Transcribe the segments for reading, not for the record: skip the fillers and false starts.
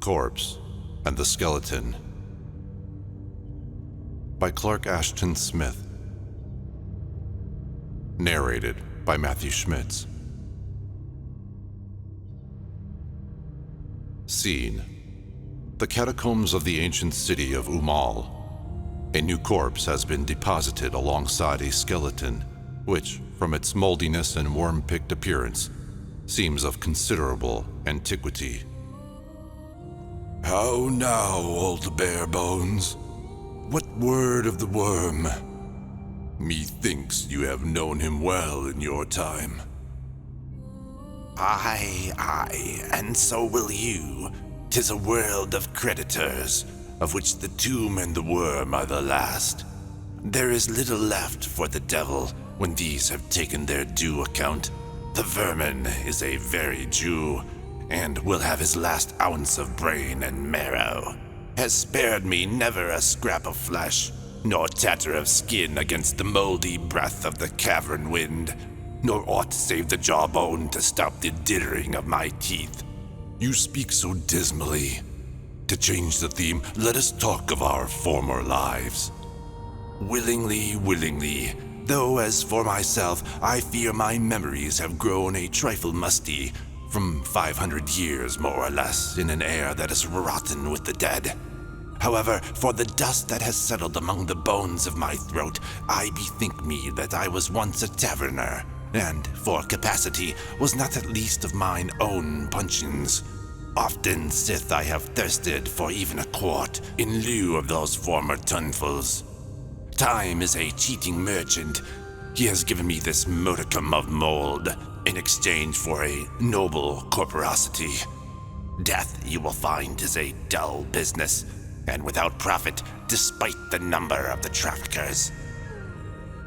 Corpse and the Skeleton by Clark Ashton Smith. Narrated by Matthew Schmitz. Scene: the catacombs of the ancient city of Umal. A new corpse has been deposited alongside a skeleton, which, from its moldiness and worm-picked appearance, seems of considerable antiquity. How now, old bare bones? What word of the worm? Methinks you have known him well in your time. Aye, and so will you. 'Tis a world of creditors, of which the tomb and the worm are the last. There is little left for the devil when these have taken their due account. The vermin is a very Jew, and will have his last ounce of brain and marrow. Has spared me never a scrap of flesh, nor tatter of skin against the moldy breath of the cavern wind, nor aught save the jawbone to stop the dithering of my teeth. You speak so dismally. To change the theme, let us talk of our former lives. Willingly, though as for myself, I fear my memories have grown a trifle musty, from 500 years more or less in an air that is rotten with the dead. However, for the dust that has settled among the bones of my throat, I bethink me that I was once a taverner, and, for capacity, was not at least of mine own puncheons. Often sith I have thirsted for even a quart in lieu of those former tunfuls. Time is a cheating merchant. He has given me this modicum of mold in exchange for a noble corporosity. Death, you will find, is a dull business, and without profit, despite the number of the traffickers.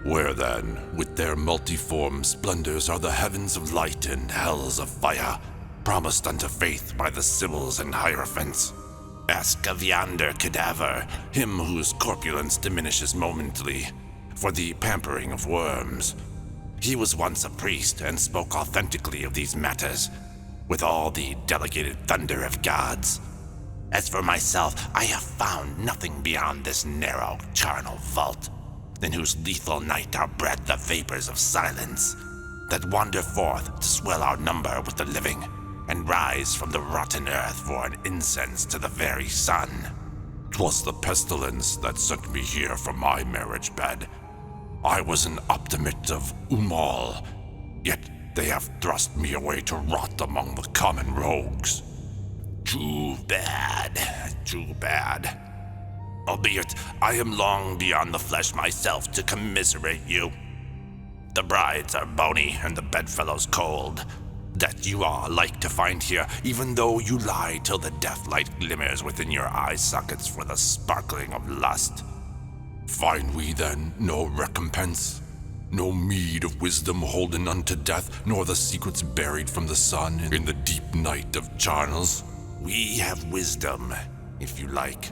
Where then, with their multiform splendors, are the heavens of light and hells of fire, promised unto faith by the Sibyls and Hierophants? Ask of yonder cadaver, him whose corpulence diminishes momently, for the pampering of worms. He was once a priest and spoke authentically of these matters, with all the delegated thunder of gods. As for myself, I have found nothing beyond this narrow charnel vault, in whose lethal night are bred the vapors of silence, that wander forth to swell our number with the living, and rise from the rotten earth for an incense to the very sun. 'Twas the pestilence that sent me here from my marriage bed. I was an optimate of Umal, yet they have thrust me away to rot among the common rogues. Too bad. Albeit I am long beyond the flesh myself to commiserate you. The brides are bony and the bedfellows cold. That you are like to find here, even though you lie till the deathlight glimmers within your eye sockets for the sparkling of lust. Find we then no recompense? No meed of wisdom holden unto death, nor the secrets buried from the sun in the deep night of charnels? We have wisdom, if you like.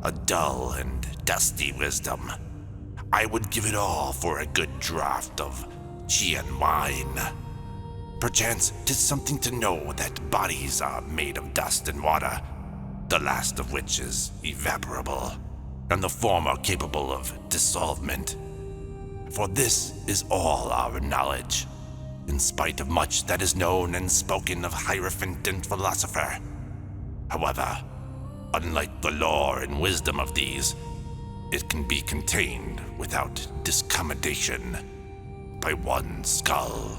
A dull and dusty wisdom. I would give it all for a good draught of Chian wine. Perchance 'tis something to know that bodies are made of dust and water, the last of which is evaporable, and the former capable of dissolvement. For this is all our knowledge, in spite of much that is known and spoken of hierophant and philosopher. However, unlike the lore and wisdom of these, it can be contained without discommodation by one skull.